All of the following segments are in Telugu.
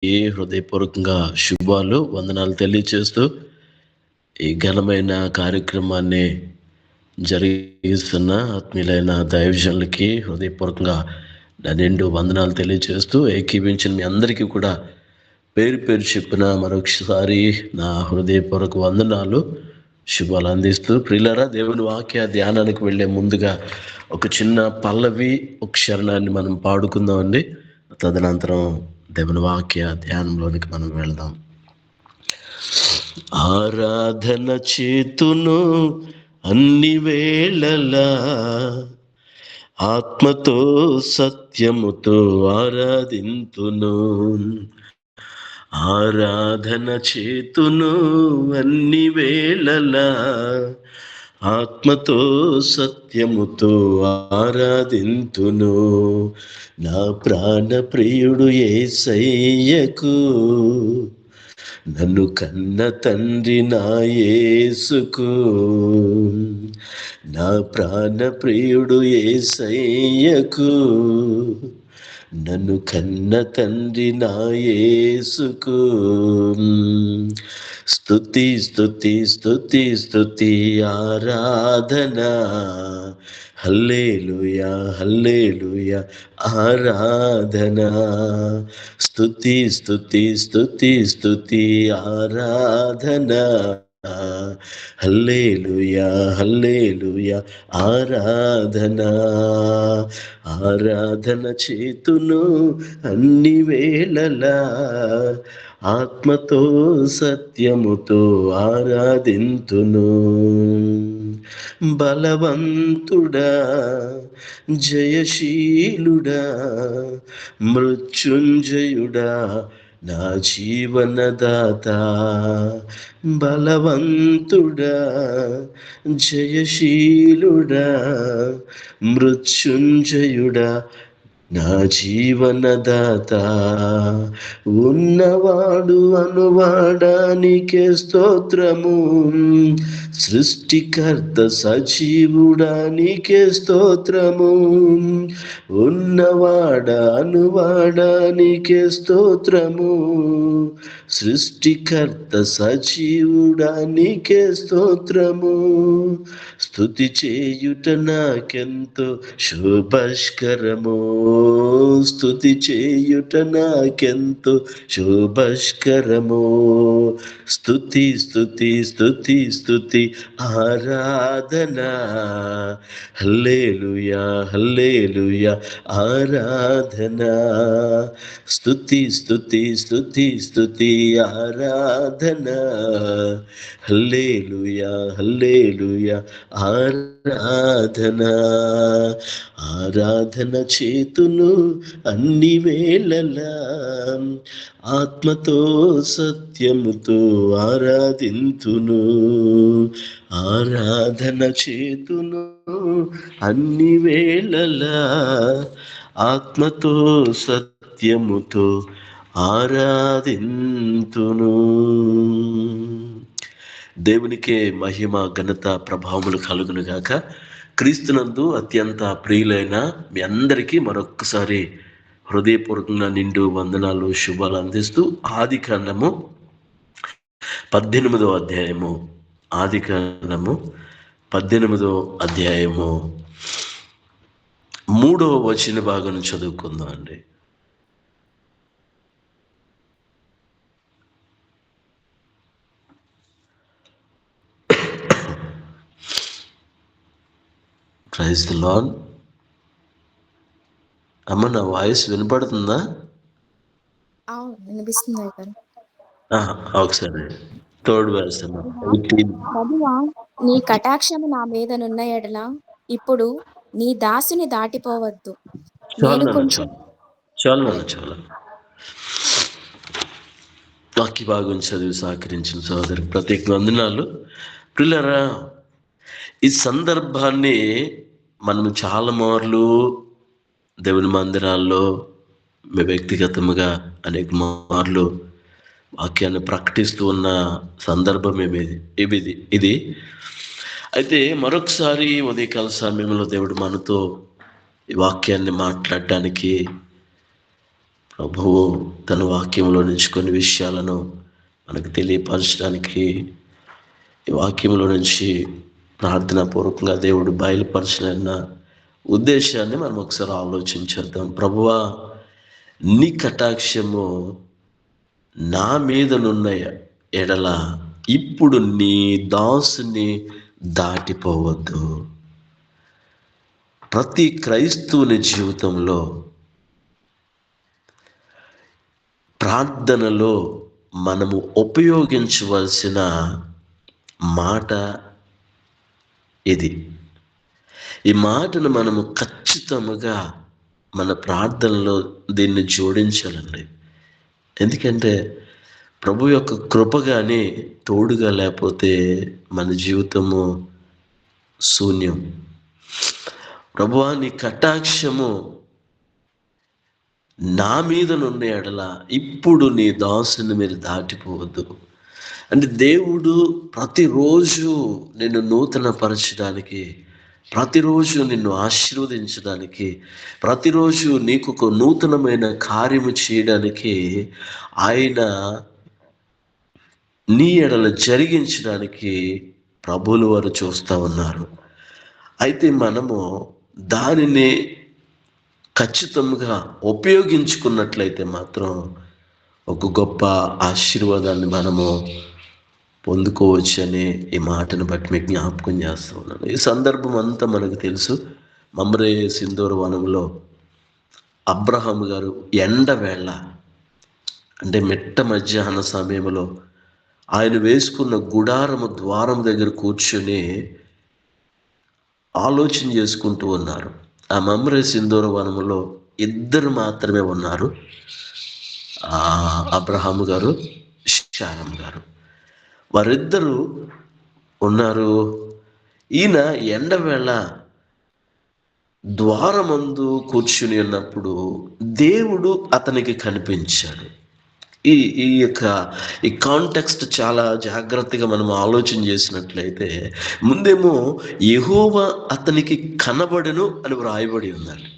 హృదయపూర్వకంగా శుభాలు, వందనాలు తెలియచేస్తూ ఈ ఘనమైన కార్యక్రమాన్ని జరిగిస్తున్న ఆత్మీయులైన దైవజనులకి హృదయపూర్వకంగా నా నిండు వందనాలు తెలియచేస్తూ ఏకీభించిన మీ అందరికీ కూడా పేరు పేరు చెప్పిన మరొకసారి నా హృదయపూర్వక వందనాలు, శుభాలు అందిస్తూ, ప్రియులారా, దేవుని వాక్య ధ్యానానికి వెళ్ళే ముందుగా ఒక చిన్న పల్లవి, ఒక శరణాన్ని మనం పాడుకుందామండి. తదనంతరం దేవుని వాక్య ధ్యానంలోనికి మనం వెళ్దాం. ఆరాధన చేతును అన్ని వేళలా, ఆత్మతో సత్యముతో ఆరాధింతును. ఆరాధన చేతును అన్ని వేళలా, ఆత్మతో సత్యముతో ఆరాధింతును. నా ప్రాణ ప్రియుడు యేసయ్యకు, నన్ను కన్న తండ్రి నా యేసుకు. నా ప్రాణ ప్రియుడు యేసయ్యకు, నన్ను కన్న తండ్రి నా యేసుకు. స్తుతి స్తుతి స్తుతి స్తుతి ఆరాధన, హల్లెలూయా హల్లెలూయా ఆరాధన. స్తుతి స్తుతి స్తుతి స్తుతి ఆరాధన, హల్లెలూయా హల్లెలూయా ఆరాధన. ఆరాధన చేతును అన్ని వేళలా, ఆత్మతో సత్యముతో ఆరాధింతును. బలవంతుడా, జయశీలుడా, మృత్యుంజయుడా, నా జీవనదాత. బలవంతుడా, జయశీలుడా, మృత్యుంజయుడా, నా జీవనదాత. ఉన్నవాడు అనువాడానికే స్తోత్రము, సృష్టికర్త సజీవుడానికే స్తోత్రము. ఉన్నవాడ అనువాడానికే స్తోత్రము, సృష్టికర్త సజీవుడానికే స్తోత్రము. స్తుతి చేయుట నాకెంతో శోభస్కరము, స్తుతి చేయుట నాకెంతో శోభస్కరము. స్తుతి స్తుతి స్తుతి స్తుతి ఆరాధన, హల్లెలూయా హల్లెలూయా ఆరాధన. స్తుతి స్తుతి స్తుతి స్తుతి ఆరాధన, హల్లెలూయా హల్లెలూయా ఆరాధన. ఆరాధన చేతును అన్ని వేళలా, ఆత్మతో సత్యముతో ఆరాధింతును. ఆరాధన చేతును అన్ని వేళలా, ఆత్మతో సత్యముతో ఆరాధింతును. దేవునికే మహిమ ఘనత ప్రభావములు కలుగును గాక. క్రీస్తునందు అత్యంత ప్రియులైన మీ అందరికీ మరొక్కసారి హృదయపూర్వకంగా నిండు వందనాలు, శుభాలు అందిస్తూ ఆదికాండము 18వ అధ్యాయము, ఆదికాండము 18వ అధ్యాయము 3వ వచన భాగం చదువుకుందాం అండి. Praise the lord. అమ్మ, నా వాయిస్ వినపడుతుందా? వినిపిస్తుంది. ఒకసారి తోడు వేస్తాను. ప్రభువా, నీ కటాక్షము నా మీద నున్న ఎడల ఇప్పుడు నీ దాసుని దాటిపోవద్దు. నేను కొంచెం చాలా వాక్య భాగం చదివి సహకరించిన సోదరి ప్రత్యేక వందనాలు. పిల్లరా, ఈ సందర్భాన్ని మనం చాలా మార్లు దేవుని మందిరాల్లో వ్యక్తిగతముగా అనేక మార్లు వాక్యాన్ని ప్రకటిస్తూ ఉన్న సందర్భం ఇది. అయితే మరొకసారి ఉదయకాల సమయంలో దేవుడు మనతో ఈ వాక్యాన్ని మాట్లాడడానికి ప్రభువు తన వాక్యంలో నుంచి కొన్ని విషయాలను మనకు తెలియపరచడానికి ఈ వాక్యంలో నుంచి ప్రార్థనాపూర్వకంగా దేవుడు బయలుపరచిన ఉద్దేశాన్ని మనం ఒకసారి ఆలోచించేద్దాం. ప్రభువా, నీ కటాక్షము నా మీదనున్న ఎడల ఇప్పుడు నీ దాసుని దాటిపోవద్దు. ప్రతి క్రైస్తవుని జీవితంలో ప్రార్థనలో మనము ఉపయోగించవలసిన మాట ఇది. ఈ మాటను మనము ఖచ్చితంగా మన ప్రార్థనలో దీన్ని జోడించాలండి. ఎందుకంటే ప్రభు యొక్క కృప కానీ తోడుగా లేకపోతే మన జీవితము శూన్యం. ప్రభువా, నీ కటాక్షము నా మీద నుండి ఎడల ఇప్పుడు నీ దాసుని మీరు దాటిపోవద్దు. అంటే దేవుడు ప్రతిరోజు నిన్ను నూతనపరచడానికి, ప్రతిరోజు నిన్ను ఆశీర్వదించడానికి, ప్రతిరోజు నీకు ఒక నూతనమైన కార్యము చేయడానికి ఆయన నీ ఎడల జరిగించడానికి ప్రభువులు వారు చూస్తూ ఉన్నారు. అయితే మనము దానిని ఖచ్చితంగా ఉపయోగించుకున్నట్లయితే మాత్రం ఒక గొప్ప ఆశీర్వాదాన్ని మనము పొందుకోవచ్చని ఈ మాటను బట్టి మీకు జ్ఞాపకం చేస్తూ ఉన్నాను. ఈ సందర్భం అంతా మనకు తెలుసు. మమ్రే సింధూర వనంలో అబ్రహాం గారు ఎండవేళ అంటే మిట్ట మధ్యాహ్న సమయంలో ఆయన వేసుకున్న గుడారము ద్వారం దగ్గర కూర్చొని ఆలోచన చేసుకుంటూ ఉన్నారు. ఆ మమ్రే సింధూర వనములో ఇద్దరు మాత్రమే ఉన్నారు, అబ్రహాం గారు, శారమ్ గారు. వారిద్దరూ ఉన్నారు. ఈయన ఎండవేళ ద్వారమందు కూర్చుని ఉన్నప్పుడు దేవుడు అతనికి కనిపించాడు. ఈ కాంటెక్స్ట్ చాలా జాగ్రత్తగా మనం ఆలోచన చేసినట్లయితే ముందేమో యెహోవా అతనికి కనబడెను అని వ్రాయబడి ఉందండి.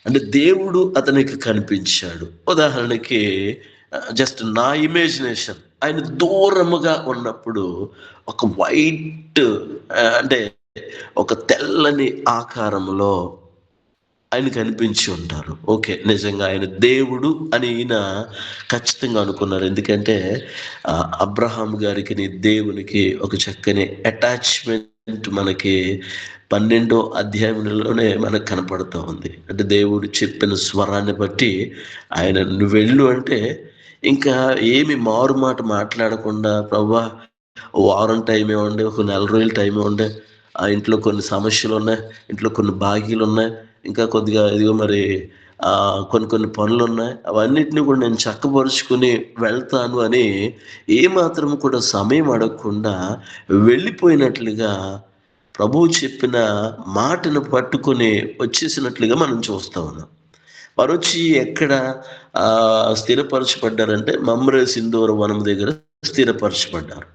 అంటే దేవుడు అతనికి కనిపించాడు. ఉదాహరణకి జస్ట్ నా ఇమాజినేషన్, ఆయన దూరముగా ఉన్నప్పుడు ఒక వైట్ అంటే ఒక తెల్లని ఆకారంలో ఆయన కనిపించి ఉంటారు. ఓకే, నిజంగా ఆయన దేవుడు అని ఈయన ఖచ్చితంగా అనుకున్నారు. ఎందుకంటే అబ్రహాం గారికి దేవునికి ఒక చక్కని అటాచ్మెంట్ మనకి 12వ అధ్యాయంలోనే మనకు కనపడుతూ ఉంది. అంటే దేవుడు చెప్పిన స్వరాన్ని బట్టి ఆయన నువ్వు వెళ్ళు అంటే ఇంకా ఏమి మారు మాట మాట్లాడకుండా, ప్రభువా వారం టైమే ఉండే, ఒక నెల రోజుల టైమే ఉండే, ఆ ఇంట్లో కొన్ని సమస్యలు ఉన్నాయి, ఇంట్లో కొన్ని బాకీలు ఉన్నాయి, ఇంకా కొద్దిగా ఇదిగో మరి కొన్ని పనులు ఉన్నాయి, అవన్నిటిని కూడా నేను చక్కపరుచుకుని వెళ్తాను అని ఏమాత్రం కూడా సమయం అడగకుండా వెళ్ళిపోయినట్లుగా ప్రభువు చెప్పిన మాటను పట్టుకొని వచ్చేసినట్లుగా మనం చూస్తూ ఉన్నాం. వారు వచ్చి ఎక్కడ స్థిరపరచబడ్డారంటే మమ్రే సింధూర వనం దగ్గర స్థిరపరచబడ్డారు.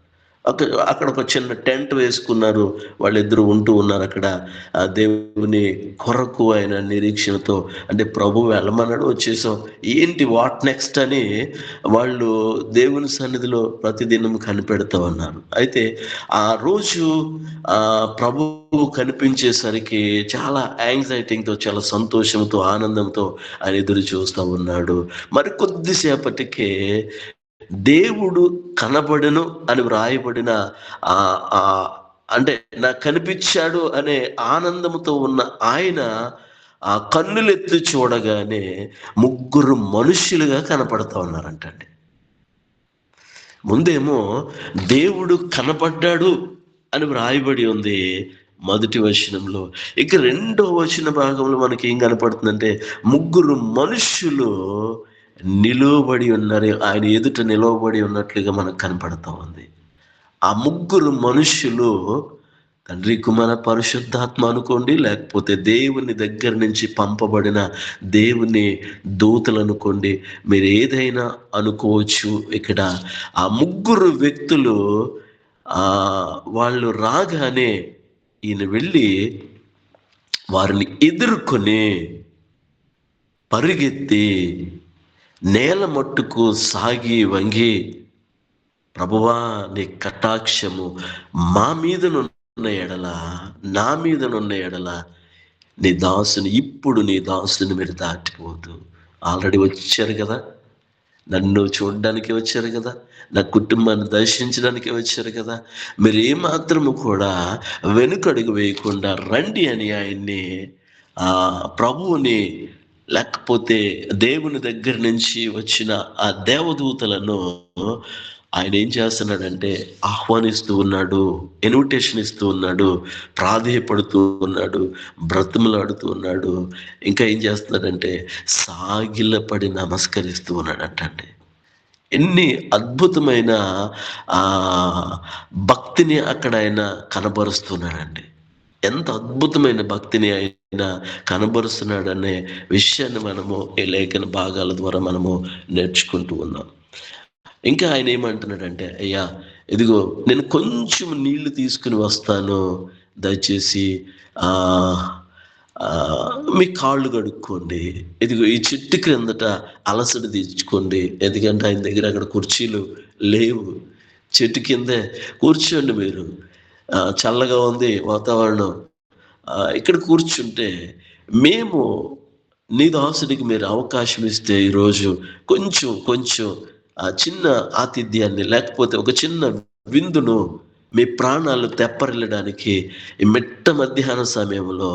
అక్కడ ఒక చిన్న టెంట్ వేసుకున్నారు. వాళ్ళిద్దరూ ఉంటూ ఉన్నారు అక్కడ దేవుని కొరకు ఆయన నిరీక్షణతో. అంటే ప్రభు వెళ్ళమన్నాడు, వచ్చేసాం, ఏంటి వాట్ నెక్స్ట్ అని వాళ్ళు దేవుని సన్నిధిలో ప్రతిదినం కనిపెడతా ఉన్నారు. అయితే ఆ రోజు ప్రభువు కనిపించేసరికి చాలా యాంగ్జైటీతో, చాలా సంతోషంతో, ఆనందంతో ఆయన ఎదురు చూస్తూ ఉన్నాడు. మరి కొద్దిసేపటికే దేవుడు కనబడెను అని వ్రాయబడిన అంటే నాకు కనిపించాడు అనే ఆనందంతో ఉన్న ఆయన ఆ కన్నులెత్తి చూడగానే ముగ్గురు మనుష్యులుగా కనపడతా ఉన్నారంటండి. ముందేమో దేవుడు కనపడ్డాడు అని వ్రాయబడి ఉంది మొదటి వచనంలో. ఇక 2వ వచన భాగంలో మనకి ఏం కనపడుతుందంటే ముగ్గురు మనుష్యులు నిలువబడి ఉన్నారు, ఆయన ఎదుట నిలవబడి ఉన్నట్లుగా మనకు కనపడతా ఉంది. ఆ ముగ్గురు మనుష్యులు తండ్రి, కుమార, పరిశుద్ధాత్మ అనుకోండి, లేకపోతే దేవుని దగ్గర నుంచి పంపబడిన దేవుని దూతలు అనుకోండి, మీరు ఏదైనా అనుకోవచ్చు. ఇక్కడ ఆ ముగ్గురు వ్యక్తులు వాళ్ళు రాగానే ఈయన వెళ్ళి వారిని ఎదుర్కొని పరిగెత్తి నేల మట్టుకు సాగి వంగి, ప్రభువా నీ కటాక్షము మా మీదనున్న ఎడల, నా మీదనున్న ఎడల నీ దాసుని మీరు దాటిపోదు. ఆల్రెడీ వచ్చారు కదా, నన్ను చూడడానికి వచ్చారు కదా, నా కుటుంబాన్ని దర్శించడానికి వచ్చారు కదా, మీరు ఏమాత్రము కూడా వెనుకడుగు వేయకుండా రండి అని ఆయన్ని, ప్రభువుని, లేకపోతే దేవుని దగ్గర నుంచి వచ్చిన ఆ దేవదూతలను ఆయన ఏం చేస్తున్నాడంటే ఆహ్వానిస్తూ ఉన్నాడు, ఇన్విటేషన్ ఇస్తూ ఉన్నాడు, ప్రాధేయపడుతూ ఉన్నాడు, బ్రతిమలాడుతూ ఉన్నాడు. ఇంకా ఏం చేస్తున్నాడంటే సాగిలపడి నమస్కరిస్తూ ఉన్నాడంటండి. ఎన్ని అద్భుతమైన ఆ భక్తిని అక్కడ ఆయన కనబరుస్తున్నాడండి. ఎంత అద్భుతమైన భక్తిని ఆయన కనబరుస్తున్నాడనే విషయాన్ని మనము ఈ లేఖన భాగాల ద్వారా మనము నేర్చుకుంటూ ఉన్నాం. ఇంకా ఆయన ఏమంటున్నాడంటే, అయ్యా ఇదిగో నేను కొంచెం నీళ్లు తీసుకుని వస్తాను, దయచేసి మీ కాళ్ళు కడుక్కోండి, ఇదిగో ఈ చెట్టు క్రిందట అలసట తీర్చుకోండి. ఎందుకంటే ఆయన దగ్గర అక్కడ కుర్చీలు లేవు, చెట్టు కిందే కూర్చోండి మీరు, చల్లగా ఉంది వాతావరణం, ఇక్కడ కూర్చుంటే మేము నీ దాసుడికి మీరు అవకాశం ఇస్తే ఈరోజు కొంచెం ఆ చిన్న ఆతిథ్యాన్ని, లేకపోతే ఒక చిన్న విందును మీ ప్రాణాలు తెప్పరిల్లడానికి ఈ మిట్ట మధ్యాహ్న సమయంలో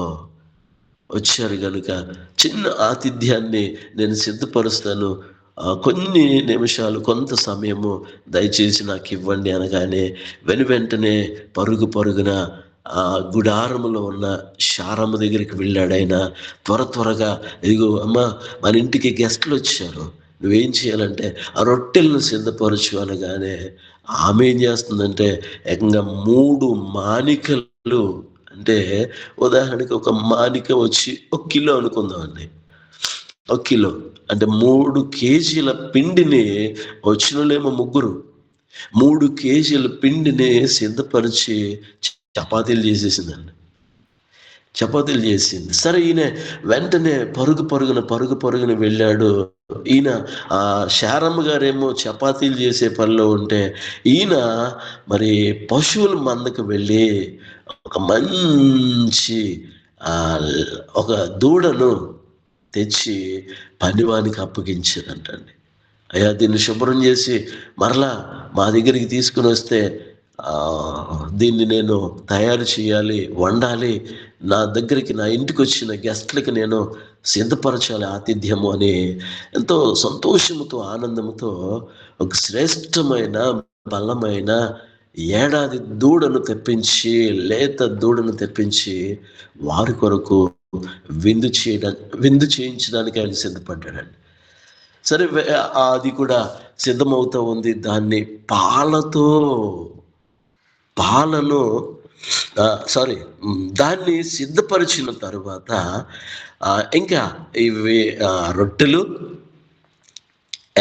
వచ్చారు కనుక చిన్న ఆతిథ్యాన్ని నేను సిద్ధపరుస్తాను, కొన్ని నిమిషాలు, కొంత సమయము దయచేసి నాకు ఇవ్వండి అనగానే వెంటనే పరుగున గుడారములో ఉన్న శారమ్మ దగ్గరికి వెళ్ళాడు ఆయన. త్వరగా ఇదిగో అమ్మ, మన ఇంటికి గెస్ట్లు వచ్చారు, నువ్వేం చేయాలంటే ఆ రొట్టెలను సిద్ధపరచు అనగానే ఆమె ఏం చేస్తుందంటే ఏకంగా 3 మానికలు, అంటే ఉదాహరణకి ఒక మానిక వచ్చి 1 కిలో అనుకుందామండి, 1 కిలో అంటే 3 కేజీల పిండిని, వచ్చినలేమో 3, 3 కేజీల పిండిని సిద్ధపరిచి చపాతీలు చేసేసిందండి. చపాతీలు చేసింది. సరే, ఈయన వెంటనే పరుగున వెళ్ళాడు. ఈయన శారమ్మ గారేమో చపాతీలు చేసే పనిలో ఉంటే, ఈయన మరి పశువుల మందకు వెళ్ళి ఒక మంచి ఒక దూడను తెచ్చి పనివానికి అప్పగించారంటండి. అయ్యా దీన్ని శుభ్రం చేసి మరలా మా దగ్గరికి తీసుకుని వస్తే దీన్ని నేను తయారు చేయాలి, వండాలి, నా దగ్గరికి, నా ఇంటికి వచ్చిన గెస్ట్లకి నేను సిద్ధపరచాలి ఆతిథ్యము అని ఎంతో సంతోషముతో, ఆనందంతో ఒక శ్రేష్టమైన బలమైన ఏడాది దూడను తెప్పించి, లేత దూడను తెప్పించి వారి కొరకు విందు చేయించడానికి ఆయన సిద్ధపడ్డాడండి. సరే, అది కూడా సిద్ధమవుతూ ఉంది. దాన్ని దాన్ని సిద్ధపరిచిన తరువాత ఇంకా ఇవి రొట్టెలు,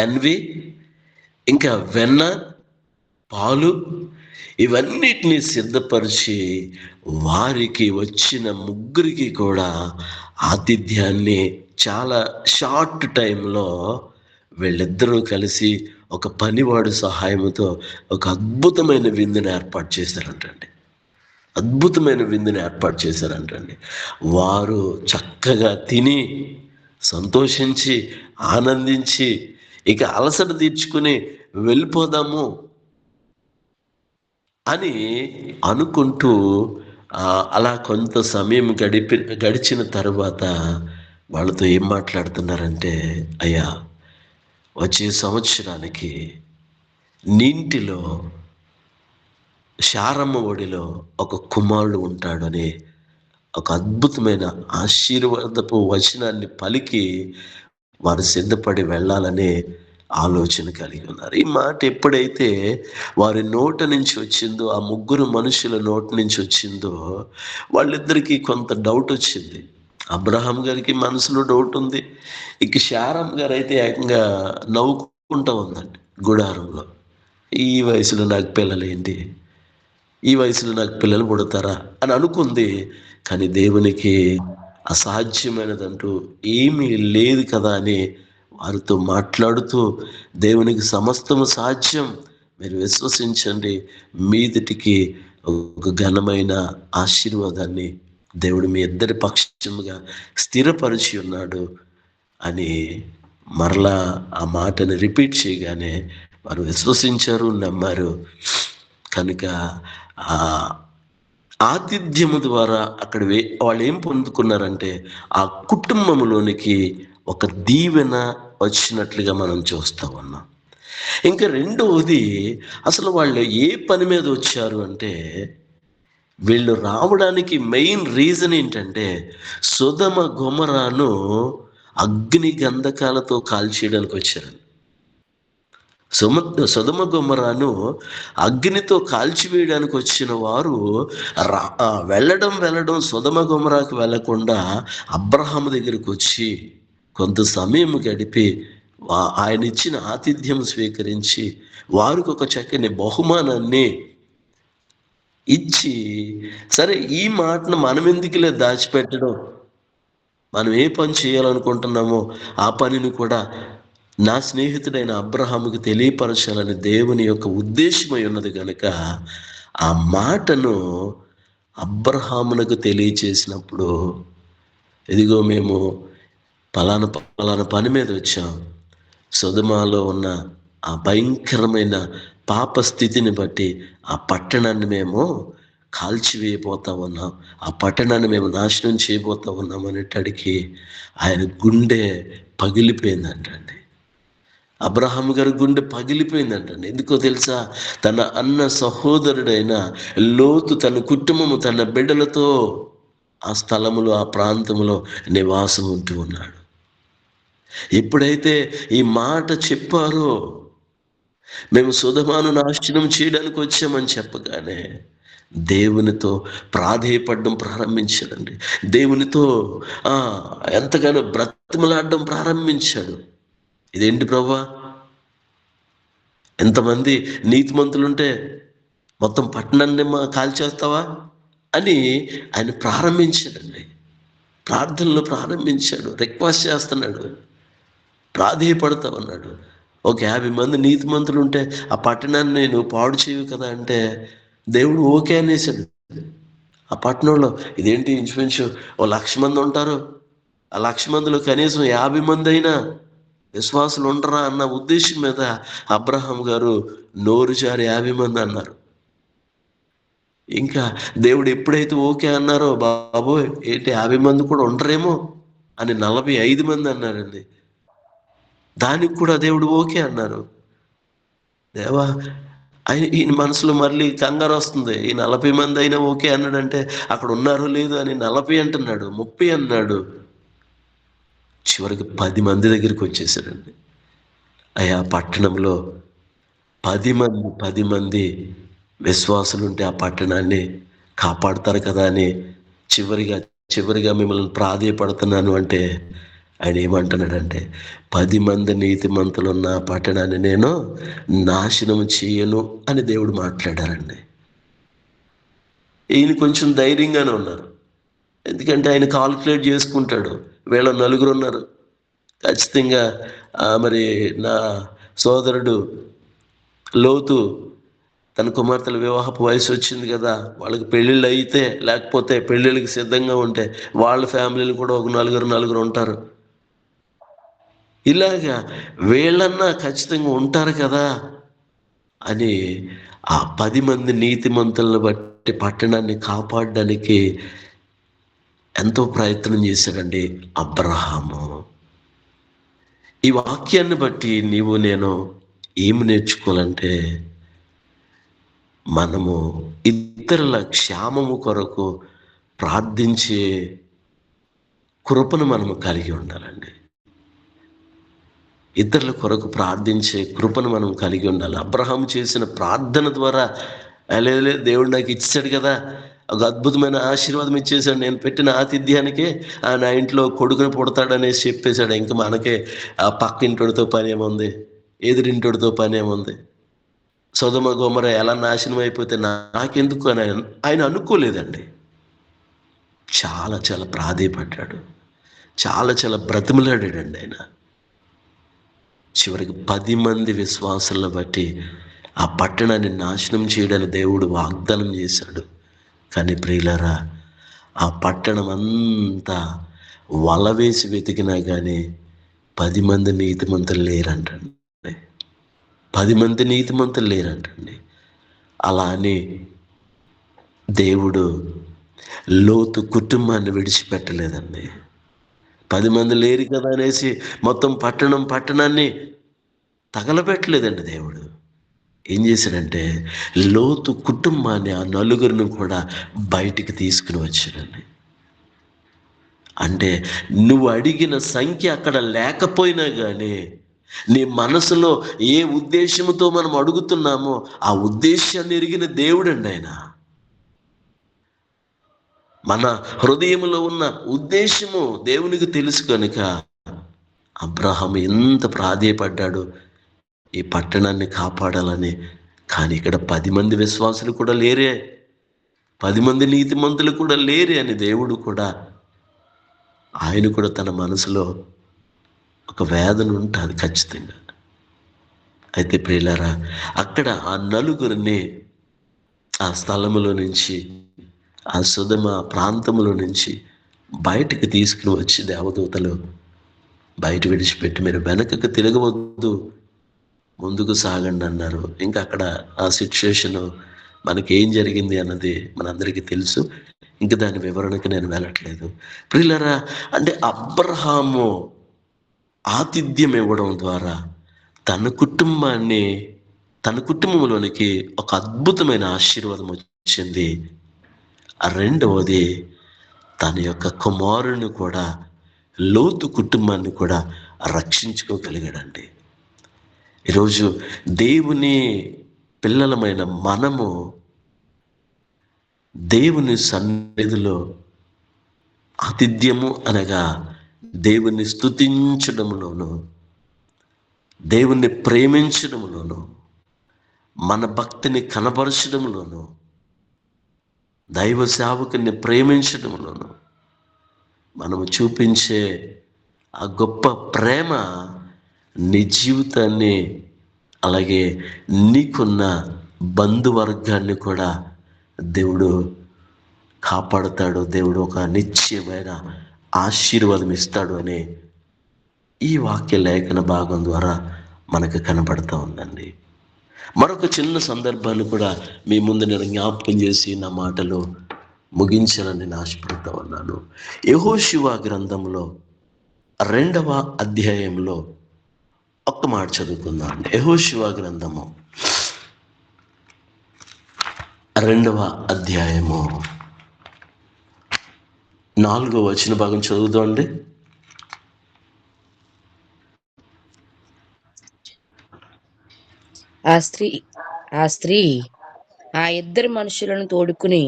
ఎన్వి, ఇంకా వెన్న, పాలు, ఇవన్నిటిని సిద్ధపరిచి వారికి వచ్చిన 3 కూడా ఆతిథ్యాన్ని చాలా షార్ట్ టైంలో వీళ్ళిద్దరూ కలిసి ఒక పనివాడు సహాయంతో ఒక అద్భుతమైన విందుని ఏర్పాటు చేశారంటండి. వారు చక్కగా తిని సంతోషించి ఆనందించి ఇక అలసట తీర్చుకుని వెళ్ళిపోదాము అని అనుకుంటూ అలా కొంత సమయం గడిచిన తర్వాత వాళ్ళతో ఏం మాట్లాడుతున్నారంటే, అయ్యా వచ్చే సంవత్సరానికి నీంటిలో శారమ్మ ఒడిలో ఒక కుమారుడు ఉంటాడని ఒక అద్భుతమైన ఆశీర్వాదపు వచనాన్ని పలికి వారు సిద్ధపడి వెళ్ళాలని ఆలోచన కలిగి ఉన్నారు. ఈ మాట ఎప్పుడైతే వారి నోట నుంచి వచ్చిందో, ఆ 3 మనుషుల నోట నుంచి వచ్చిందో, వాళ్ళిద్దరికీ కొంత డౌట్ వచ్చింది. అబ్రహాం గారికి మనసులో డౌట్ ఉంది. ఇక శారమ్మ గారు అయితే ఏకంగా నవ్వుకుంటూ ఉందండి గుడారంలో. ఈ వయసులో నాకు పిల్లలేంటి, ఈ వయసులో నాకు పిల్లలు పుడతారా అని అనుకుంది. కానీ దేవునికి అసాధ్యమైనదంటూ ఏమీ లేదు కదా అని వారితో మాట్లాడుతూ దేవునికి సమస్తము సాధ్యం, మీరు విశ్వసించండి, మీదిటికి ఒక ఘనమైన ఆశీర్వాదాన్ని దేవుడు మీ ఇద్దరి పక్షముగా స్థిరపరిచి ఉన్నాడు అని మరలా ఆ మాటని రిపీట్ చేయగానే వారు విశ్వసించారు, నమ్మారు. కనుక ఆ ఆతిథ్యము ద్వారా అక్కడ వాళ్ళు ఏం పొందుకున్నారంటే ఆ కుటుంబంలోనికి ఒక దీవెన వచ్చినట్లుగా మనం చూస్తా ఉన్నాం. ఇంకా రెండవది, అసలు వాళ్ళు ఏ పని మీద వచ్చారు అంటే, వీళ్ళు రావడానికి మెయిన్ రీజన్ ఏంటంటే సొదొమ గొమొరాను అగ్ని గంధకాలతో కాల్చేయడానికి వచ్చారు. సొదొమ గొమొరాను అగ్నితో కాల్చివేయడానికి వచ్చిన వారు వెళ్ళడం సొదొమ గొమొరాకు వెళ్ళకుండా అబ్రహాము దగ్గరికి వచ్చి కొంత సమయం గడిపి ఆయన ఇచ్చిన ఆతిథ్యం స్వీకరించి వారికి ఒక చక్కని బహుమానాన్ని ఇచ్చి, సరే ఈ మాటను మనం ఎందుకులే దాచిపెట్టడం, మనం ఏ పని చేయాలనుకుంటున్నామో ఆ పనిని కూడా నా స్నేహితుడైన అబ్రహాముకి తెలియపరచాలని దేవుని యొక్క ఉద్దేశమై ఉన్నది కనుక ఆ మాటను అబ్రహామునకు తెలియచేసినప్పుడు, ఇదిగో మేము పలానా పని మీద వచ్చాం, సొదొమలో ఉన్న ఆ భయంకరమైన పాప స్థితిని బట్టి ఆ పట్టణాన్ని మేము కాల్చివేయబోతా ఉన్నాం, ఆ పట్టణాన్ని మేము నాశనం చేయబోతా ఉన్నాం అనేటడికి ఆయన గుండె పగిలిపోయిందంటండి. అబ్రహాము గారి గుండె పగిలిపోయిందంటండి. ఎందుకో తెలుసా? తన అన్న సహోదరుడైన లోతు తన కుటుంబము తన బిడ్డలతో ఆ స్థలములో ఆ ప్రాంతంలో నివాసం ఉంటూ ఉన్నాడు. ఎప్పుడైతే ఈ మాట చెప్పారో, మేము సొదొమను నాశనం చేయడానికి వచ్చామని చెప్పగానే దేవునితో ప్రాధేయపడడం ప్రారంభించాడండి. దేవునితో ఎంతగానో బ్రతిమలాడడం ప్రారంభించాడు. ఇదేంటి ప్రభువా, ఎంతమంది నీతిమంతులుంటే మొత్తం పట్టణాన్ని కాల్చేస్తావా అని ఆయన ప్రారంభించాడండి. ప్రార్థనలో ప్రారంభించాడు, రిక్వెస్ట్ చేస్తున్నాడు, ప్రాధేయపడతా ఉన్నాడు. ఒక 50 మంది నీతిమంతులు ఉంటే ఆ పట్టణాన్ని నేను పాడు చేయవు కదా అంటే దేవుడు ఓకే అనేసాడు. ఆ పట్టణంలో ఇదేంటి ఇంచుమించు 1,00,000 మంది ఉంటారు, ఆ 1,00,000 మందిలో కనీసం 50 మంది అయినా విశ్వాసులు ఉండరా అన్న ఉద్దేశం మీద అబ్రహాం గారు నోరు జారి 50 మంది అన్నారు. ఇంకా దేవుడు ఎప్పుడైతే ఓకే అన్నారో, బాబోయ్ ఏంటి 50 మంది కూడా ఉండరేమో అని 45 మంది అన్నారండి. దానికి కూడా దేవుడు ఓకే అన్నారు. దేవా, ఈయన మనసులో మళ్ళీ కంగారు వస్తుంది. ఈ 40 మంది అయినా ఓకే అన్నాడంటే అక్కడ ఉన్నారో లేదు అని 40 అంటున్నాడు, 30 అన్నాడు. చివరికి 10 మంది దగ్గరికి వచ్చేసాడండి. అయ్యా పట్టణంలో 10 మంది విశ్వాసులు ఉంటే ఆ పట్టణాన్ని కాపాడుతారు కదా అని చివరిగా మిమ్మల్ని ప్రాధేయపడుతున్నాను అంటే ఆయన ఏమంటున్నాడంటే, 10 మంది నీతిమంతులున్న పట్టణాన్ని నేను నాశనం చేయను అని దేవుడు మాట్లాడారండి. ఈయన కొంచెం ధైర్యంగానే ఉన్నారు, ఎందుకంటే ఆయన కాల్కులేట్ చేసుకుంటాడు, వీళ్ళ 4 ఉన్నారు ఖచ్చితంగా. మరి నా సోదరుడు లోతు తన కుమార్తెల వివాహపు వయసు వచ్చింది కదా, వాళ్ళకి పెళ్ళిళ్ళు అయితే లేకపోతే పెళ్ళిళ్ళకి సిద్ధంగా ఉంటే వాళ్ళ ఫ్యామిలీలు కూడా ఒక నలుగురు ఉంటారు. ఇలాగా వీళ్ళన్నా ఖచ్చితంగా ఉంటారు కదా అని ఆ 10 మంది నీతిమంతులను బట్టి పట్టణాన్ని కాపాడడానికి ఎంతో ప్రయత్నం చేశాడండి అబ్రహాము. ఈ వాక్యాన్ని బట్టి నీవు నేను ఏమి నేర్చుకోవాలంటే, మనము ఇతరుల క్షేమము కొరకు ప్రార్థించే కృపను మనము కలిగి ఉండాలండి. ఇతరుల కొరకు ప్రార్థించే కృపను మనం కలిగి ఉండాలి. అబ్రహాము చేసిన ప్రార్థన ద్వారా లేదు దేవుడు నాకు ఇచ్చాడు కదా, ఒక అద్భుతమైన ఆశీర్వాదం ఇచ్చేసాడు, నేను పెట్టిన ఆతిథ్యానికే నా ఇంట్లో కొడుకుని పుడతాడనేసి చెప్పేశాడు. ఇంకా మనకే ఆ పక్కింటోడితో పని ఏముంది, ఎదురింటోడితో పని ఏముంది, సొదొమ గొమొర ఎలా నాశనం అయిపోతే నాకెందుకు అని ఆయన అనుకోలేదండి. చాలా ప్రాధేయపడ్డాడు, చాలా బ్రతిమలాడాడండి ఆయన. చివరికి 10 మంది విశ్వాసులను బట్టి ఆ పట్టణాన్ని నాశనం చేయడానికి దేవుడు వాగ్దానం చేశాడు. కానీ ప్రియులారా, ఆ పట్టణం అంతా వల వేసి వెతికినా కానీ 10 మంది నీతిమంతులు లేరంటండి. 10 మంది నీతిమంతులు లేరంటండి. అలా అని దేవుడు లోతు కుటుంబాన్ని విడిచిపెట్టలేదండి. 10 మంది లేరు కదా అనేసి మొత్తం పట్టణాన్ని తగలబెట్టలేదండి దేవుడు. ఏం చేశాడంటే లోతు కుటుంబాన్ని, ఆ నలుగురిని కూడా బయటికి తీసుకుని వచ్చాడండి. అంటే నువ్వు అడిగిన సంఖ్య అక్కడ లేకపోయినా కానీ నీ మనసులో ఏ ఉద్దేశంతో మనం అడుగుతున్నామో ఆ ఉద్దేశాన్ని ఎరిగిన దేవుడండి ఆయన. మన హృదయంలో ఉన్న ఉద్దేశము దేవునికి తెలుసు కనుక అబ్రహాము ఎంత ప్రాధేయపడ్డాడు ఈ పట్టణాన్ని కాపాడాలని. కానీ ఇక్కడ 10 మంది విశ్వాసులు కూడా లేరే, 10 మంది నీతిమంతులు కూడా లేరే అని దేవుడు కూడా, ఆయన కూడా తన మనసులో ఒక వేదన ఉంటుంది ఖచ్చితంగా. అయితే ప్రియులారా, అక్కడ ఆ నలుగురిని ఆ స్థలములో నుంచి, ఆ సుధమ ప్రాంతంలో నుంచి బయటకు తీసుకుని వచ్చి దేవదూతలు బయట విడిచిపెట్టి మీరు వెనకకు తిరగవద్దు, ముందుకు సాగండి అన్నారు. ఇంకా అక్కడ ఆ సిచ్యుయేషన్ మనకి ఏం జరిగింది అన్నది మనందరికీ తెలుసు. ఇంక దాని వివరణకు నేను వెళ్ళట్లేదు. ప్రియులారా, అంటే అబ్రహాము ఆతిథ్యం ఇవ్వడం ద్వారా తన కుటుంబంలోనికి ఒక అద్భుతమైన ఆశీర్వాదం వచ్చింది. రెండవది, తన యొక్క కుమారుని కూడా, లోతు కుటుంబాన్ని కూడా రక్షించుకోగలిగాడండి. ఈరోజు దేవుని పిల్లలమైన మనము దేవుని సన్నిధిలో ఆతిథ్యము అనగా దేవుణ్ణి స్తుతించడంలోను, దేవుణ్ణి ప్రేమించడంలోను, మన భక్తిని కనపరచడంలోను, దైవ సేవకుని ప్రేమించడంలోను మనము చూపించే ఆ గొప్ప ప్రేమ నీ జీవితాన్ని, అలాగే నీకున్న బంధువర్గాన్ని కూడా దేవుడు కాపాడుతాడు. దేవుడు ఒక నిశ్చయమైన ఆశీర్వాదం ఇస్తాడు అని ఈ వాక్య లేఖన భాగం ద్వారా మనకు కనబడుతూ ఉందండి. మరొక చిన్న సందర్భాన్ని కూడా మీ ముందు నేను జ్ఞాపకం చేసి నా మాటలు ముగించాలని నేను ఆశపడుతూ ఉన్నాను. యెహోషువ గ్రంథంలో 2వ అధ్యాయంలో ఒక్క మాట చదువుకుందాం. యెహోషువ గ్రంథము 2వ అధ్యాయము 4వ వచన భాగం చదువుతామండి. ఆ స్త్రీ ఆ ఇద్దరు మనుషులను తోడుకుని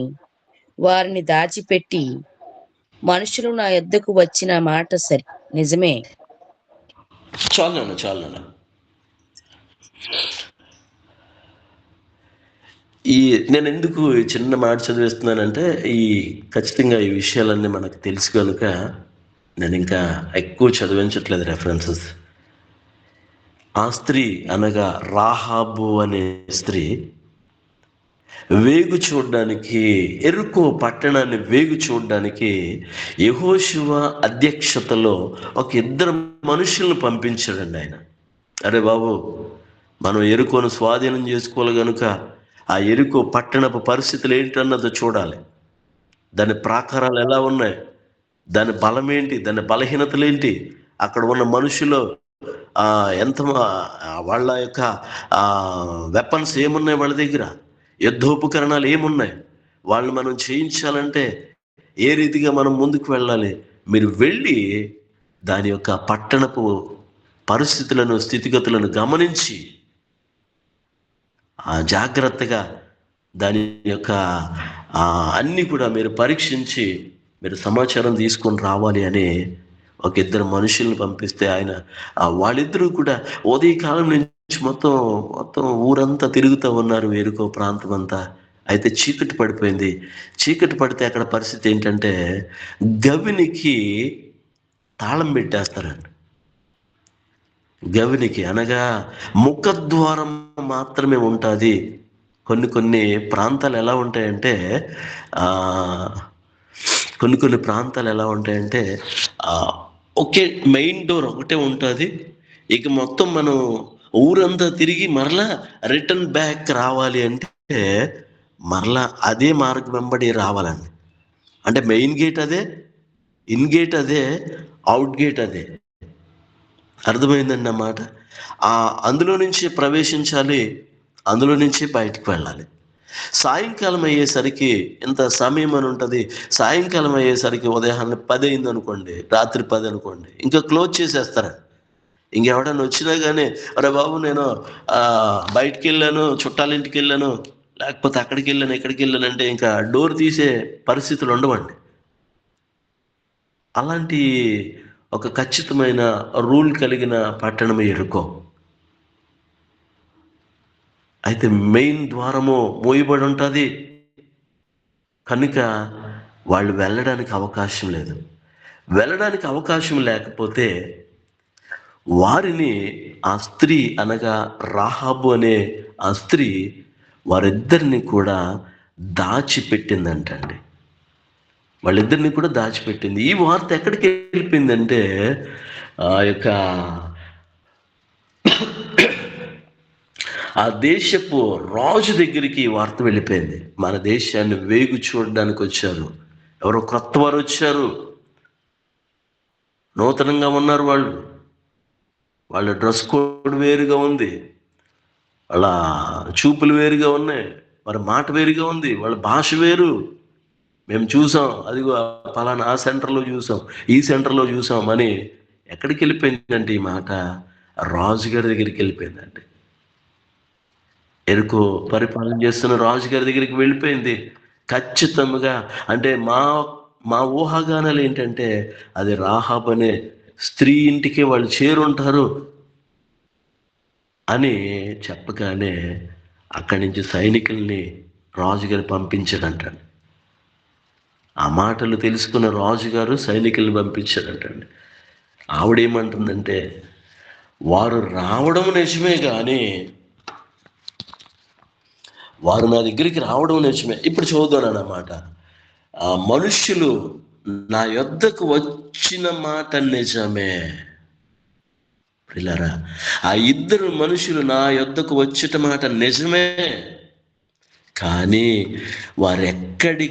వారిని దాచిపెట్టి, మనుషులు నా యొద్దకు వచ్చిన మాట సరి నిజమే. చాలన్నా నేను ఎందుకు చిన్న మాట చదివిస్తున్నానంటే ఖచ్చితంగా ఈ విషయాలన్నీ మనకు తెలుసు కనుక నేను ఇంకా ఎక్కువ చదివించట్లేదు రెఫరెన్సెస్. ఆ స్త్రీ అనగా రాహాబు అనే స్త్రీ వేగు చూడడానికి, యెరికో పట్టణాన్ని వేగు చూడడానికి యెహోషువ అధ్యక్షతలో ఒక ఇద్దరు మనుషులను పంపించాడండి ఆయన. అరే బాబు, మనం యెరికోను స్వాధీనం చేసుకోవాలి కనుక ఆ యెరికో పట్టణపు పరిస్థితులు ఏంటన్నదో చూడాలి. దాని ప్రాకారాలు ఎలా ఉన్నాయి, దాని బలం ఏంటి, దాని బలహీనతలు ఏంటి, అక్కడ ఉన్న మనుషులు ఎంత వాళ్ళ యొక్క వెపన్స్ ఏమున్నాయి, వాళ్ళ దగ్గర యుద్ధోపకరణాలు ఏమున్నాయి, వాళ్ళు మనం చేయించాలంటే ఏ రీతిగా మనం ముందుకు వెళ్ళాలి. మీరు వెళ్ళి దాని యొక్క పట్టణపు పరిస్థితులను, స్థితిగతులను గమనించి జాగ్రత్తగా దాని యొక్క అన్నీ కూడా మీరు పరీక్షించి మీరు సమాచారం తీసుకొని రావాలి అని ఒక ఇద్దరు మనుషుల్ని పంపిస్తే ఆయన వాళ్ళిద్దరూ కూడా ఉదయకాలం నుంచి మొత్తం ఊరంతా తిరుగుతూ ఉన్నారు, యెరికో ప్రాంతం అంతా. అయితే చీకటి పడిపోయింది. చీకటి పడితే అక్కడ పరిస్థితి ఏంటంటే గవినికి తాళం పెట్టేస్తారండి. గవినికి అనగా ముఖద్వారం మాత్రమే ఉంటుంది. కొన్ని ప్రాంతాలు ఎలా ఉంటాయంటే ఆ, కొన్ని ప్రాంతాలు ఎలా ఉంటాయంటే ఆ, ఒకే మెయిన్ డోర్ ఒకటే ఉంటుంది. ఇక మొత్తం మనం ఊరంతా తిరిగి మరలా రిటర్న్ బ్యాక్ రావాలి అంటే మరలా అదే మార్గం వెంబడి రావాలండి. అంటే మెయిన్ గేట్ అదే, ఇన్ గేట్ అదే, అవుట్ గేట్ అదే. అర్థమైందండి అన్నమాట. అందులో నుంచి ప్రవేశించాలి, అందులో నుంచి బయటకు వెళ్ళాలి. సాయంకాలం అయ్యేసరికి ఎంత సమయం అని ఉంటుంది. సాయంకాలం అయ్యేసరికి ఉదయాన్నే 10 అయింది అనుకోండి, రాత్రి 10 అనుకోండి, ఇంకా క్లోజ్ చేసేస్తారండి. ఇంకెవడన్నా వచ్చినా కానీ అరే బాబు నేను బయటికి వెళ్ళాను, చుట్టాల ఇంటికి వెళ్ళాను, లేకపోతే అక్కడికి వెళ్ళాను, ఇక్కడికి వెళ్ళాను అంటే ఇంకా డోర్ తీసే పరిస్థితులు ఉండవండి. అలాంటి ఒక ఖచ్చితమైన రూల్ కలిగిన పట్టణం ఎరుకో. అయితే మెయిన్ ద్వారము మూయబడి ఉంటుంది కనుక వాళ్ళు వెళ్ళడానికి అవకాశం లేదు. వెళ్ళడానికి అవకాశం లేకపోతే వారిని ఆ స్త్రీ అనగా రాహాబు అనే ఆ స్త్రీ వారిద్దరిని కూడా దాచిపెట్టిందంటండి. వాళ్ళిద్దరిని కూడా దాచిపెట్టింది. ఈ వార్త ఎక్కడికి వెళ్ళిపోయిందంటే ఆ యొక్క ఆ దేశపు రాజు దగ్గరికి ఈ వార్త వెళ్ళిపోయింది. మన దేశాన్ని వేగు చూడడానికి వచ్చారు, ఎవరో కొత్త వారు వచ్చారు, నూతనంగా ఉన్నారు వాళ్ళు. వాళ్ళ డ్రెస్ కోడ్ వేరుగా ఉంది, వాళ్ళ చూపులు వేరుగా ఉన్నాయి, వాళ్ళ మాట వేరుగా ఉంది, వాళ్ళ భాష వేరు. మేము చూసాం, అదిగో పలానా ఆ సెంటర్లో చూసాం, ఈ సెంటర్లో చూసాం అని ఎక్కడికి వెళ్ళిపోయిందంటే ఈ మాట రాజుగారి దగ్గరికి వెళ్ళిపోయిందండి. ఎరుకో పరిపాలన చేస్తున్న రాజుగారి దగ్గరికి వెళ్ళిపోయింది ఖచ్చితంగా. అంటే మా మా ఊహాగానాలు ఏంటంటే అది రాహాబ్ అనే స్త్రీ ఇంటికి వాళ్ళు చేరుంటారు అని చెప్పగానే అక్కడి నుంచి సైనికుల్ని రాజుగారు పంపించాడంటండి. ఆ మాటలు తెలుసుకున్న రాజుగారు సైనికుల్ని పంపించాడంటండి. ఆవిడేమంటుందంటే వారు రావడం నిజమే కానీ వారు నా దగ్గరికి రావడం నిజమే. ఇప్పుడు చదువుతాను అన్నమాట. ఆ మనుష్యులు నా యొద్దకు వచ్చిన మాట నిజమే. పిల్లరా, ఆ ఇద్దరు మనుషులు నా యొద్దకు వచ్చేట మాట నిజమే, కానీ వారెక్కడి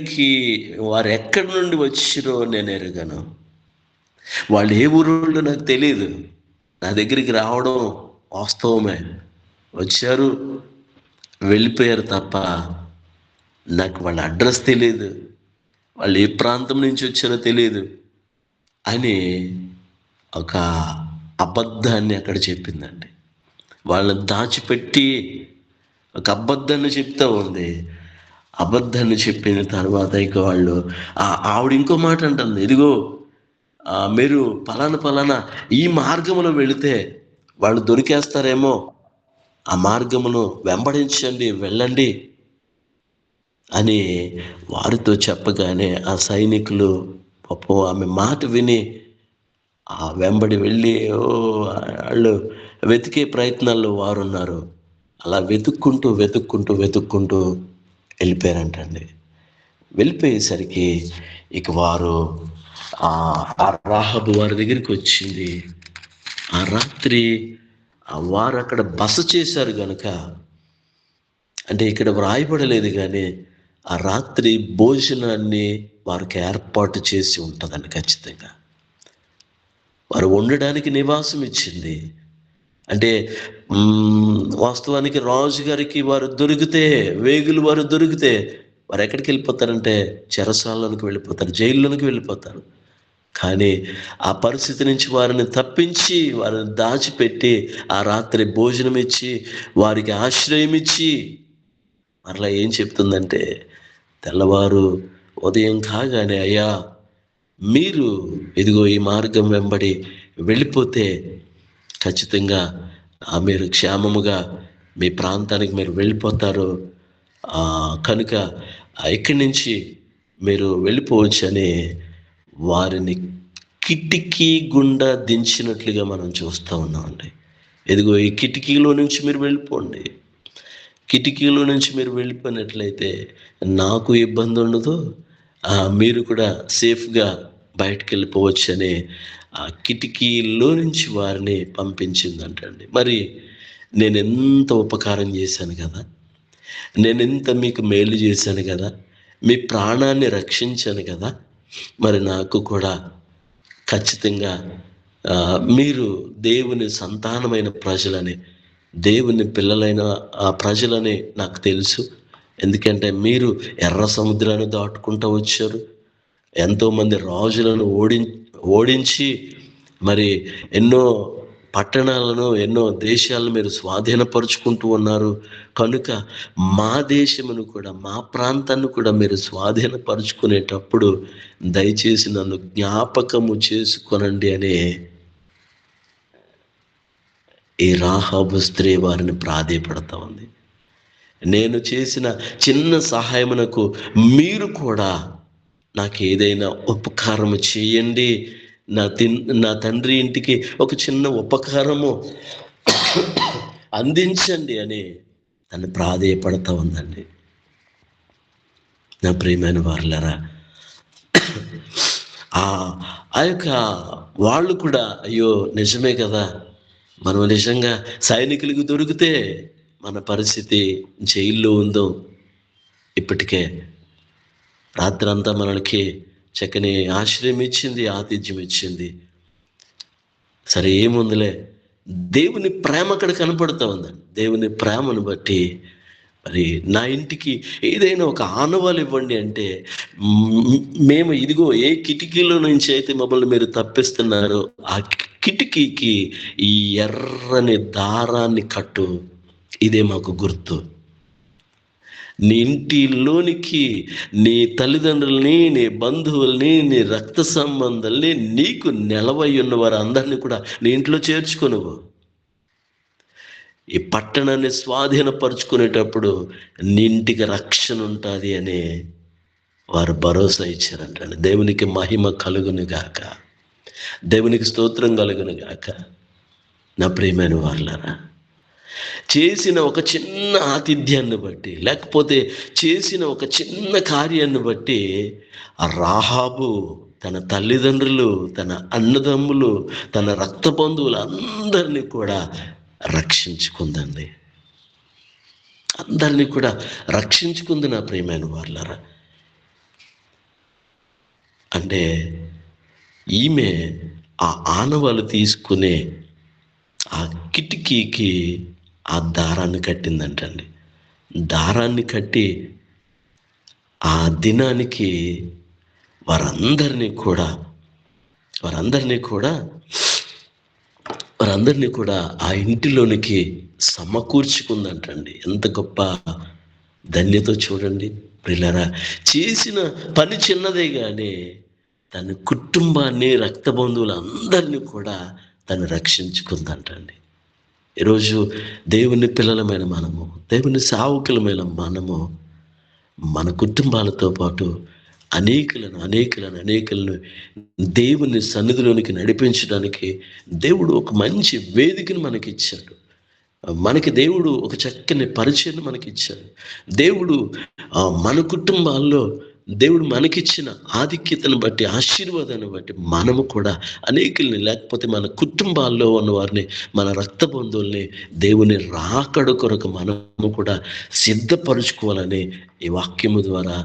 నుండి వచ్చిరో నేను ఎరుగను. వాళ్ళు ఏ ఊరోళ్ళు నాకు తెలియదు. నా దగ్గరికి రావడం వాస్తవమే, వచ్చారు, వెళ్ళిపోయారు తప్ప నాకు వాళ్ళ అడ్రస్ తెలియదు, వాళ్ళు ఏ ప్రాంతం నుంచి వచ్చారో తెలియదు అని ఒక అబద్ధాన్ని అక్కడ చెప్పిందండి. వాళ్ళని దాచిపెట్టి ఒక అబద్ధాన్ని చెప్తా ఉంది. అబద్ధాన్ని చెప్పిన తర్వాత ఇక వాళ్ళు ఆవిడ ఇంకో మాట అంటుంది, ఇదిగో మీరు పలానా ఈ మార్గంలో వెళితే వాళ్ళు దొరికేస్తారేమో, ఆ మార్గమును వెంబడించండి, వెళ్ళండి అని వారితో చెప్పగానే ఆ సైనికులు పాపం ఆమె మాట విని ఆ వెంబడి వెళ్ళి వాళ్ళు వెతికే ప్రయత్నాల్లో వారున్నారు. అలా వెతుక్కుంటూ వెళ్ళిపోయారంటండి. వెళ్ళిపోయేసరికి ఇక వారు ఆ రాహబు వారి దగ్గరికి వచ్చింది. ఆ రాత్రి వారు అక్కడ బస చేశారు కనుక, అంటే ఇక్కడ వ్రాయబడలేదు కానీ ఆ రాత్రి భోజనాన్ని వారికి ఏర్పాటు చేసి ఉంటుందండి. ఖచ్చితంగా వారు ఉండడానికి నివాసం ఇచ్చింది. అంటే వాస్తవానికి రాజుగారికి వారు దొరికితే, వేగులు వారు దొరికితే వారు ఎక్కడికి వెళ్ళిపోతారంటే చెరసాలలోనికి వెళ్ళిపోతారు, జైల్లోనికి వెళ్ళిపోతారు. కానీ ఆ పరిస్థితి నుంచి వారిని తప్పించి, వారిని దాచిపెట్టి, ఆ రాత్రి భోజనం ఇచ్చి, వారికి ఆశ్రయం ఇచ్చి మరలా ఏం చెప్తుందంటే తెల్లవారు ఉదయం కాగానే అయ్యా మీరు ఇదిగో ఈ మార్గం వెంబడి వెళ్ళిపోతే ఖచ్చితంగా మీరు క్షేమముగా మీ ప్రాంతానికి మీరు వెళ్ళిపోతారు, కనుక ఇక్కడి నుంచి మీరు వెళ్ళిపోవచ్చని వారిని కిటికీ గుండా దించినట్లుగా మనం చూస్తూ ఉన్నామండి. ఇదిగో ఈ కిటికీలో నుంచి మీరు వెళ్ళిపోండి. కిటికీలో నుంచి మీరు వెళ్ళిపోయినట్లయితే నాకు ఇబ్బంది ఉండదు, మీరు కూడా సేఫ్గా బయటకు వెళ్ళిపోవచ్చు అని ఆ కిటికీలో నుంచి వారిని పంపించిందంటండి. మరి నేను ఎంత ఉపకారం చేశాను కదా, నేను ఎంత మీకు మేలు చేశాను కదా, మీ ప్రాణాన్ని రక్షించాను కదా, మరి నాకు కూడా ఖచ్చితంగా మీరు దేవుని సంతానమైన ప్రజలని, దేవుని పిల్లలైన ఆ ప్రజలని నాకు తెలుసు. ఎందుకంటే మీరు ఎర్ర సముద్రాన్ని దాటుకుంటూ వచ్చారు, ఎంతోమంది రాజులను ఓడించి మరి ఎన్నో పట్టణాలను, ఎన్నో దేశాలను మీరు స్వాధీనపరుచుకుంటూ ఉన్నారు. కనుక మా దేశమును కూడా, మా ప్రాంతాన్ని కూడా మీరు స్వాధీనపరుచుకునేటప్పుడు దయచేసి నన్ను జ్ఞాపకము చేసుకొనండి అని ఈ రాహాబు స్త్రీ వారిని ప్రాధేయపడతా ఉంది. నేను చేసిన చిన్న సహాయమునకు మీరు కూడా నాకు ఏదైనా ఉపకారము చేయండి, నా తండ్రి ఇంటికి ఒక చిన్న ఉపకారము అందించండి అని తను ప్రాధేయపడతా ఉందండి. నా ప్రియమైన వారులారా, ఆ యొక్క వాళ్ళు కూడా అయ్యో నిజమే కదా, మనం నిజంగా సైనికులకు దొరికితే మన పరిస్థితి జైల్లో ఉందో, ఇప్పటికే రాత్రంతా మనకి చక్కని ఆశ్రయం ఇచ్చింది, ఆతిథ్యం ఇచ్చింది, సరే ఏముందిలే. దేవుని ప్రేమ అక్కడ కనపడుతూ ఉందండి. దేవుని ప్రేమను బట్టి మరి నా ఇంటికి ఏదైనా ఒక ఆనవాలు ఇవ్వండి అంటే మేము ఇదిగో ఏ కిటికీలో నుంచి అయితే మమ్మల్ని మీరు తప్పిస్తున్నారో ఆ కిటికీకి ఈ ఎర్రని దారాన్ని కట్టు, ఇదే మాకు గుర్తు. నీ ఇంటిలోనికి నీ తల్లిదండ్రుల్ని, నీ బంధువుల్ని, నీ రక్త సంబంధాల్ని, నీకు నెలవై ఉన్న వారు అందరినీ కూడా నీ ఇంట్లో చేర్చుకొనువు. ఈ పట్టణాన్ని స్వాధీనపరుచుకునేటప్పుడు నీ ఇంటికి రక్షణ ఉంటుంది అని వారు భరోసా ఇచ్చారంటండి. దేవునికి మహిమ కలుగును గాక, దేవునికి స్తోత్రం కలుగును గాక. నా ప్రియమైన వారులారా, చేసిన ఒక చిన్న ఆతిథ్యాన్ని బట్టి, లేకపోతే చేసిన ఒక చిన్న కార్యాన్ని బట్టి ఆ రాహాబు తన తల్లిదండ్రులు, తన అన్నదమ్ములు, తన రక్త బంధువులు అందరినీ కూడా రక్షించుకుందండి. అందరినీ కూడా రక్షించుకుంది. నా ప్రియమైన వారులారా, అంటే ఈమె ఆ ఆనవాళ్ళు తీసుకునే ఆ కిటికీకి ఆ దారాన్ని కట్టిందంటండి. దారాన్ని కట్టి ఆ దినానికి వారందరినీ కూడా ఆ ఇంటిలోనికి సమకూర్చుకుందంటండి. ఎంత గొప్ప ధన్యత చూడండి ప్రియులారా. చేసిన పని చిన్నదే కానీ తన కుటుంబాన్ని, రక్త బంధువులు అందరినీ కూడా తను రక్షించుకుందంటండి. ఈరోజు దేవుని పిల్లలమైన మనము, దేవుని సేవకులమైన మనము మన కుటుంబాలతో పాటు అనేకులను దేవుని సన్నిధిలోనికి నడిపించడానికి దేవుడు ఒక మంచి వేదికను మనకి ఇచ్చాడు. మనకి దేవుడు ఒక చక్కని పరిచయం మనకి ఇచ్చాడు. దేవుడు మన కుటుంబాల్లో దేవుడు మనకిచ్చిన ఆధిక్యతను బట్టి, ఆశీర్వాదాన్ని బట్టి మనము కూడా అనేకుల్ని, లేకపోతే మన కుటుంబాల్లో ఉన్న వారిని, మన రక్త బంధువుల్ని దేవుని రాకడ కొరకు మనము కూడా సిద్ధపరుచుకోవాలని ఈ వాక్యము ద్వారా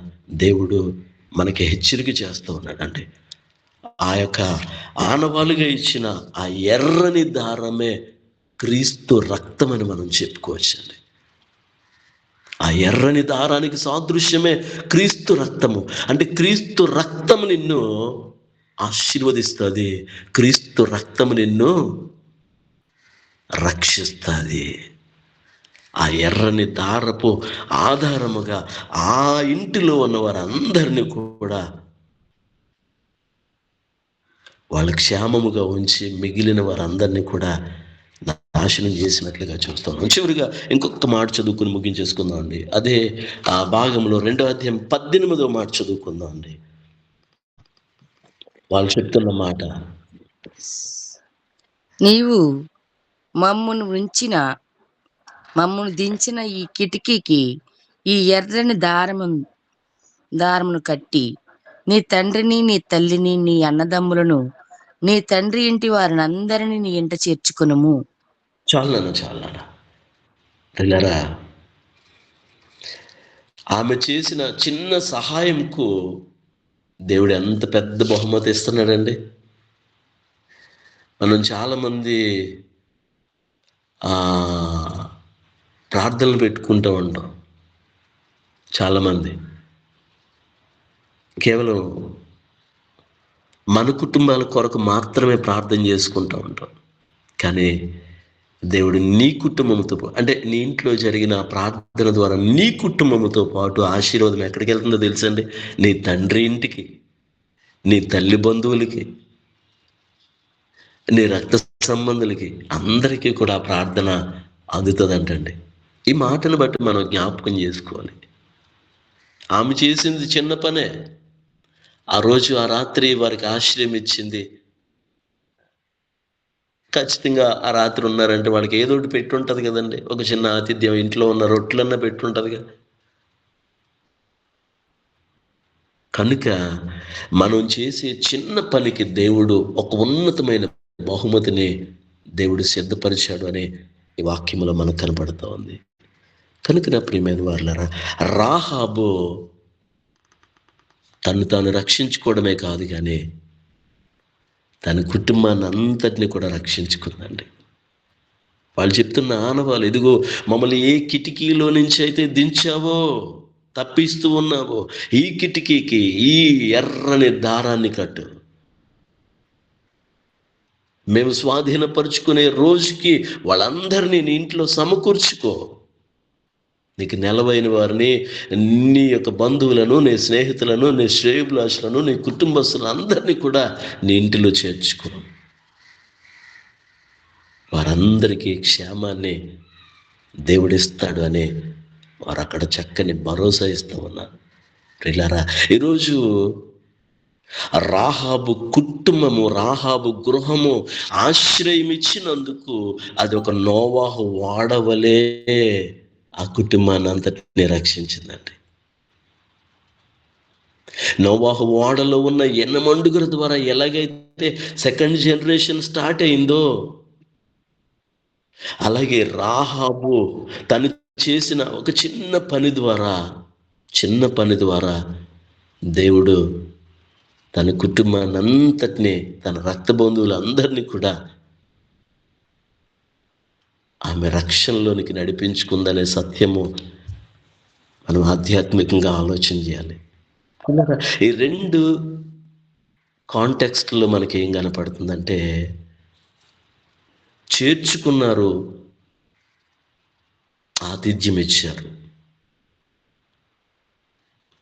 దేవుడు మనకి హెచ్చరిక చేస్తూ ఉన్నాడండి. ఆ యొక్క ఆనవాలుగా ఇచ్చిన ఆ ఎర్రని దారమే క్రీస్తు రక్తం అని మనం చెప్పుకోవచ్చండి. ఆ ఎర్రని దారానికి సాదృశ్యమే క్రీస్తు రక్తము. అంటే క్రీస్తు రక్తము నిన్ను ఆశీర్వదిస్తుంది, క్రీస్తు రక్తము నిన్ను రక్షిస్తుంది. ఆ ఎర్రని దారపు ఆధారముగా ఆ ఇంటిలో ఉన్న వారందరినీ కూడా వాళ్ళు క్షేమముగా ఉంచి మిగిలిన వారందరినీ కూడా నాశనం చేసినట్లుగా చూస్తాం. చివరిగా ఇంకొక మాట చదువుకుని ముగించేసుకుందాం అండి. అదే ఆ భాగంలో 2వ అధ్యాయం 18వ మాట చదువుకుందాం అండి. వాళ్ళు చెప్తున్న మాట, నీవు మమ్మును దించిన ఈ కిటికీకి ఈ ఎర్రని దారమును కట్టి నీ తండ్రిని, నీ తల్లిని, నీ అన్నదమ్ములను, నీ తండ్రి ఇంటి వారిని అందరినీ నీ ఇంట చేర్చుకునుము. చాలా పిల్లరా, ఆమె చేసిన చిన్న సహాయంకు దేవుడు ఎంత పెద్ద బహుమతి ఇస్తున్నాడండి. మనం చాలామంది ప్రార్థనలు పెట్టుకుంటూ ఉంటాం. చాలామంది కేవలం మన కుటుంబాల కొరకు మాత్రమే ప్రార్థన చేసుకుంటూ ఉంటాం. కానీ దేవుడు నీ కుటుంబంతో అంటే నీ ఇంట్లో జరిగిన ప్రార్థన ద్వారా నీ కుటుంబంతో పాటు ఆశీర్వాదం ఎక్కడికి వెళ్తుందో తెలుసండి? నీ తండ్రి ఇంటికి, నీ తల్లి బంధువులకి, నీ రక్త సంబంధులకి, అందరికీ కూడా ప్రార్థన అందుతుందంటండి. ఈ మాటను బట్టి మనం జ్ఞాపకం చేసుకోవాలి. ఆమె చేసింది చిన్న పనే. ఆ రోజు ఆ రాత్రి వారికి ఆశ్రయం ఇచ్చింది. ఖచ్చితంగా ఆ రాత్రి ఉన్నారంటే వాళ్ళకి ఏదో ఒకటి పెట్టుంటుంది కదండి. ఒక చిన్న ఆతిథ్యం, ఇంట్లో ఉన్న రొట్టెలన్నా పెట్టుంటుంది కదా. కనుక మనం చేసే చిన్న పనికి దేవుడు ఒక ఉన్నతమైన బహుమతిని దేవుడు సిద్ధపరిచాడు అని ఈ వాక్యంలో మనకు కనబడుతూ ఉంది. కనుక నా ప్రియమైన వారులారా, రాహాబు తను తాను రక్షించుకోవడమే కాదు కానీ తన కుటుంబాన్ని అంతటిని కూడా రక్షించుకుందండి. వాళ్ళు చెప్తున్న ఆనవాళ్ళు, ఇదిగో మమ్మల్ని ఏ కిటికీలో నుంచి అయితే దించావో, తప్పిస్తూ ఉన్నావో, ఈ కిటికీకి ఈ ఎర్రని దారాన్ని కట్టు. మేము స్వాధీనపరుచుకునే రోజుకి వాళ్ళందరినీ నీ ఇంట్లో సమకూర్చుకో. నీకు నెలవైన వారిని, నీ యొక్క బంధువులను, నీ స్నేహితులను, నీ శ్రేయోభిలాషులను, నీ కుటుంబస్తులను అందరినీ కూడా నీ ఇంటిలో చేర్చుకో. వారందరికీ క్షేమాన్ని దేవుడిస్తాడు అని వారు అక్కడ చక్కని భరోసా ఇస్తూ ఉన్నారు. ప్రియులారా, ఈరోజు రాహాబు కుటుంబము, రాహాబు గృహము ఆశ్రయం ఇచ్చినందుకు అది ఒక నోవాహు వాడవలే ఆ కుటుంబాన్ని అంతటిని రక్షించిందండి. నోవాహు ఓడలో ఉన్న ఎన్నమండుగుల ద్వారా ఎలాగైతే సెకండ్ జనరేషన్ స్టార్ట్ అయిందో, అలాగే రాహాబు తను చేసిన ఒక చిన్న పని ద్వారా దేవుడు తన కుటుంబాన్ని అంతటినీ, తన రక్త బంధువులందరినీ కూడా ఆమె రక్షణలోనికి నడిపించుకుందనే సత్యము మనం ఆధ్యాత్మికంగా ఆలోచన చేయాలి. ఈ రెండు కాంటెక్స్ట్లో మనకి ఏం కనపడుతుందంటే, చేర్చుకున్నారు, ఆతిథ్యం ఇచ్చారు.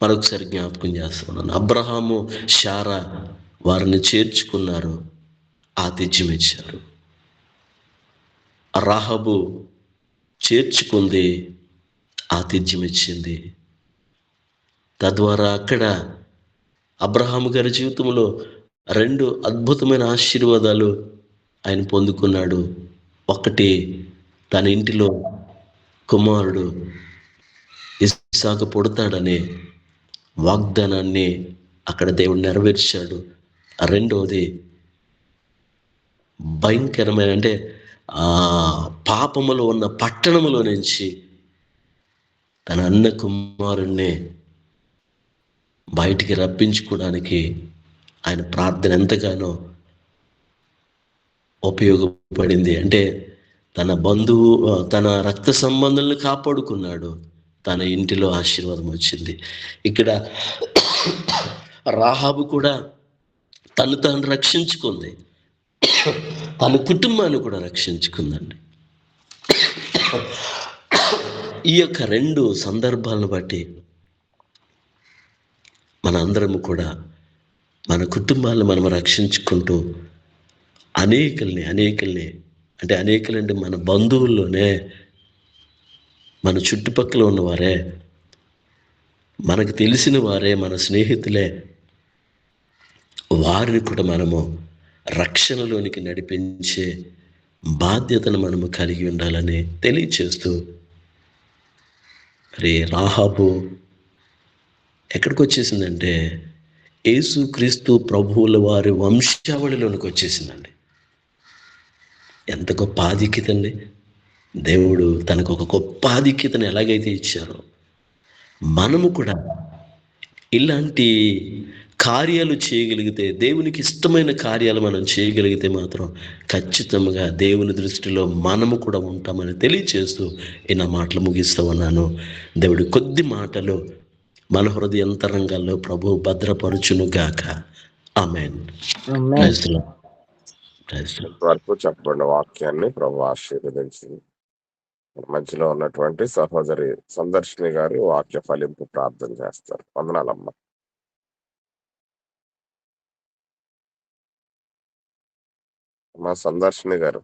మరొకసారి జ్ఞాపకం చేస్తున్నాను. అబ్రహాము, శారా వారిని చేర్చుకున్నారు, ఆతిథ్యం ఇచ్చారు. రాహాబు చేర్చుకుంది, ఆతిథ్యం ఇచ్చింది. తద్వారా అక్కడ అబ్రహాము గారి జీవితంలో రెండు అద్భుతమైన ఆశీర్వాదాలు ఆయన పొందుకున్నాడు. ఒకటి, తన ఇంటిలో కుమారుడు ఇస్సాకు పుడతాడనే వాగ్దానాన్ని అక్కడ దేవుడు నెరవేర్చాడు. రెండవది, భయంకరమైన అంటే పాపములో ఉన్న పట్టణములో నుంచి తన అన్న కుమారుణ్ణి బయటికి రప్పించుకోవడానికి ఆయన ప్రార్థన ఎంతగానో ఉపయోగపడింది. అంటే తన రక్త సంబంధాలను కాపాడుకున్నాడు, తన ఇంటిలో ఆశీర్వాదం వచ్చింది. ఇక్కడ రాహాబు కూడా తాను రక్షించుకుంది, తన కుటుంబాన్ని కూడా రక్షించుకుందండి. ఈ యొక్క రెండు సందర్భాలను బట్టి మన అందరము కూడా మన కుటుంబాలను మనం రక్షించుకుంటూ అనేకుల్ని అంటే అనేకులంటే మన బంధువుల్లోనే, మన చుట్టుపక్కల ఉన్నవారే, మనకు తెలిసిన వారే, మన స్నేహితులే, వారిని కూడా మనము రక్షణలోనికి నడిపించే బాధ్యతను మనము కలిగి ఉండాలని తెలియచేస్తూ, మరి రాహాబు ఎక్కడికి వచ్చేసిందంటే యేసుక్రీస్తు ప్రభువుల వారి వంశావళిలోనికి వచ్చేసిందండి. ఎంత గొప్ప ఆధిక్యత అండి! దేవుడు తనకు ఒక గొప్ప ఆధిక్యతను ఎలాగైతే ఇచ్చారో, మనము కూడా ఇలాంటి కార్యాలు చేయగలిగితే, దేవునికి ఇష్టమైన కార్యాలు మనం చేయగలిగితే మాత్రం ఖచ్చితంగా దేవుని దృష్టిలో మనము కూడా ఉంటామని తెలియచేస్తూ నా మాటలు ముగిస్తూ ఉన్నాను. దేవుడి కొద్ది మాటలు మన హృదయంతరంగాల్లో ప్రభు భద్రపరుచును గాక. ఆమేన్. Praise the Lord. Praise the Lord. వరకు చెప్పబడిన వాక్యాన్ని ప్రభు ఆశీర్వదించింది. మధ్యలో ఉన్నటువంటి సహోదరి సందర్శిని గారు వాక్య ఫలింపు ప్రార్థన చేస్తారు. వందనాలమ్మ. అమ్మ సందర్శిని గారు,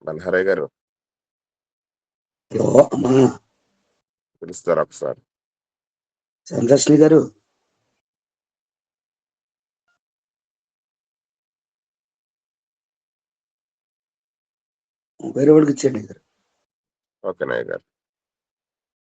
బన్హరే గారు హలో అమ్మా పిలుస్తారు ఒకసారి. సందర్శిని గారు, వేరే వాళ్ళకి ఇచ్చేయండి గారు. ఓకే నాయ్ గారు.